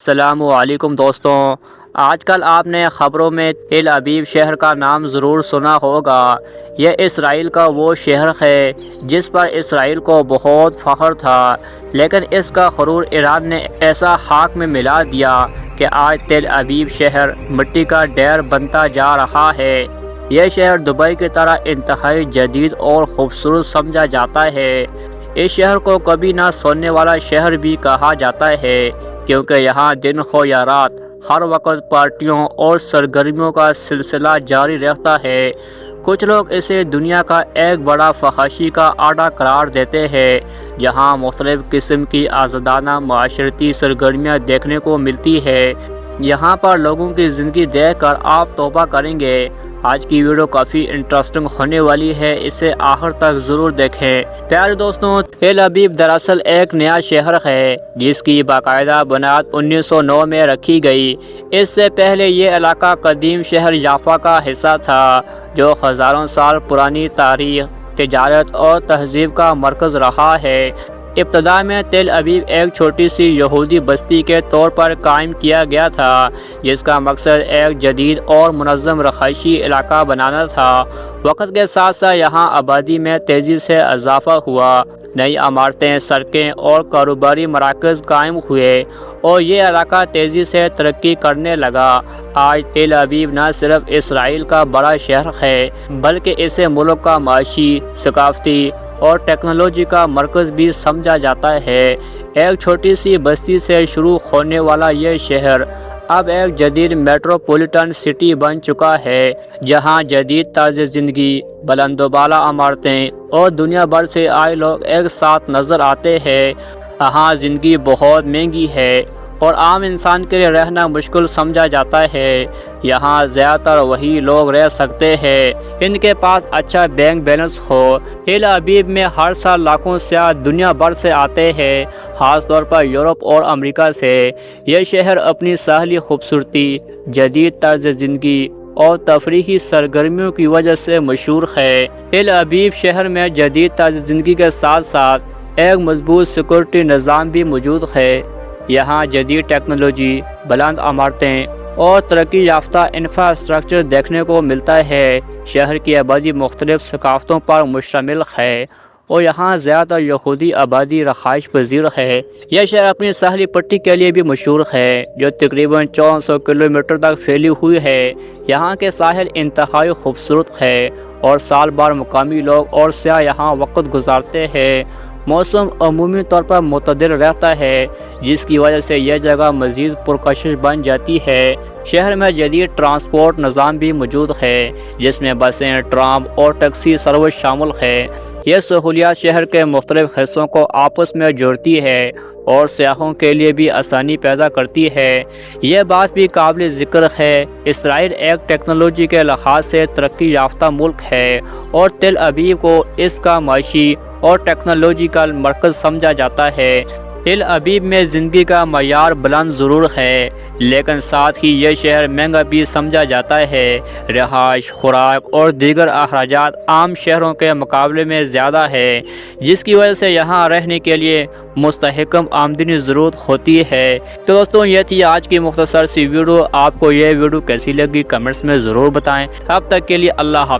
السلام علیکم دوستوں، آج کل آپ نے خبروں میں تل ابیب شہر کا نام ضرور سنا ہوگا۔ یہ اسرائیل کا وہ شہر ہے جس پر اسرائیل کو بہت فخر تھا، لیکن اس کا غرور ایران نے ایسا خاک میں ملا دیا کہ آج تل ابیب شہر مٹی کا ڈھیر بنتا جا رہا ہے۔ یہ شہر دبئی کی طرح انتہائی جدید اور خوبصورت سمجھا جاتا ہے۔ اس شہر کو کبھی نہ سونے والا شہر بھی کہا جاتا ہے، کیونکہ یہاں دن ہو یا رات ہر وقت پارٹیوں اور سرگرمیوں کا سلسلہ جاری رہتا ہے۔ کچھ لوگ اسے دنیا کا ایک بڑا فحاشی کا اڈہ قرار دیتے ہیں، جہاں مختلف قسم کی آزادانہ معاشرتی سرگرمیاں دیکھنے کو ملتی ہے۔ یہاں پر لوگوں کی زندگی دیکھ کر آپ توبہ کریں گے۔ آج کی ویڈیو کافی انٹرسٹنگ ہونے والی ہے، اسے آخر تک ضرور دیکھیں۔ پیارے دوستوں، تل ابیب دراصل ایک نیا شہر ہے جس کی باقاعدہ بنیاد 1909 میں رکھی گئی۔ اس سے پہلے یہ علاقہ قدیم شہر یافا کا حصہ تھا، جو ہزاروں سال پرانی تاریخ، تجارت اور تہذیب کا مرکز رہا ہے۔ ابتدا میں تل ابیب ایک چھوٹی سی یہودی بستی کے طور پر قائم کیا گیا تھا، جس کا مقصد ایک جدید اور منظم رہائشی علاقہ بنانا تھا۔ وقت کے ساتھ ساتھ یہاں آبادی میں تیزی سے اضافہ ہوا، نئی عمارتیں، سڑکیں اور کاروباری مراکز قائم ہوئے، اور یہ علاقہ تیزی سے ترقی کرنے لگا۔ آج تل ابیب نہ صرف اسرائیل کا بڑا شہر ہے، بلکہ اسے ملک کا معاشی، ثقافتی اور ٹیکنالوجی کا مرکز بھی سمجھا جاتا ہے۔ ایک چھوٹی سی بستی سے شروع ہونے والا یہ شہر اب ایک جدید میٹروپولیٹن سٹی بن چکا ہے، جہاں جدید طرز زندگی، بلند و بالا عمارتیں اور دنیا بھر سے آئے لوگ ایک ساتھ نظر آتے ہیں۔ یہاں زندگی بہت مہنگی ہے اور عام انسان کے لیے رہنا مشکل سمجھا جاتا ہے۔ یہاں زیادہ تر وہی لوگ رہ سکتے ہیں جن کے پاس اچھا بینک بیلنس ہو۔ تل ابیب میں ہر سال لاکھوں سیاح دنیا بھر سے آتے ہیں، خاص طور پر یورپ اور امریکہ سے۔ یہ شہر اپنی ساحلی خوبصورتی، جدید طرز زندگی اور تفریحی سرگرمیوں کی وجہ سے مشہور ہے۔ تل ابیب شہر میں جدید طرز زندگی کے ساتھ ساتھ ایک مضبوط سیکورٹی نظام بھی موجود ہے۔ یہاں جدید ٹیکنالوجی، بلند عمارتیں اور ترقی یافتہ انفراسٹرکچر دیکھنے کو ملتا ہے۔ شہر کی آبادی مختلف ثقافتوں پر مشتمل ہے اور یہاں زیادہ تر یہودی آبادی رہائش پذیر ہے۔ یہ شہر اپنی ساحلی پٹی کے لیے بھی مشہور ہے، جو تقریباً 1400 کلومیٹر تک پھیلی ہوئی ہے۔ یہاں کے ساحل انتہائی خوبصورت ہے اور سال بھر مقامی لوگ اور سیاح یہاں وقت گزارتے ہیں۔ موسم عمومی طور پر معتدل رہتا ہے، جس کی وجہ سے یہ جگہ مزید پرکشش بن جاتی ہے۔ شہر میں جدید ٹرانسپورٹ نظام بھی موجود ہے، جس میں بسیں، ٹرام اور ٹیکسی سروس شامل ہے۔ یہ سہولیات شہر کے مختلف حصوں کو آپس میں جوڑتی ہے اور سیاحوں کے لیے بھی آسانی پیدا کرتی ہے۔ یہ بات بھی قابل ذکر ہے، اسرائیل ایک ٹیکنالوجی کے لحاظ سے ترقی یافتہ ملک ہے اور تل ابیب کو اس کا معاشی اور ٹیکنالوجیکل مرکز سمجھا جاتا ہے۔ تل ابیب میں زندگی کا معیار بلند ضرور ہے، لیکن ساتھ ہی یہ شہر مہنگا بھی سمجھا جاتا ہے۔ رہائش، خوراک اور دیگر اخراجات عام شہروں کے مقابلے میں زیادہ ہے، جس کی وجہ سے یہاں رہنے کے لیے مستحکم آمدنی ضرورت ہوتی ہے۔ تو دوستوں، یہ تھی آج کی مختصر سی ویڈیو۔ آپ کو یہ ویڈیو کیسی لگی کمنٹس میں ضرور بتائیں۔ اب تک کے لیے اللہ حافظ۔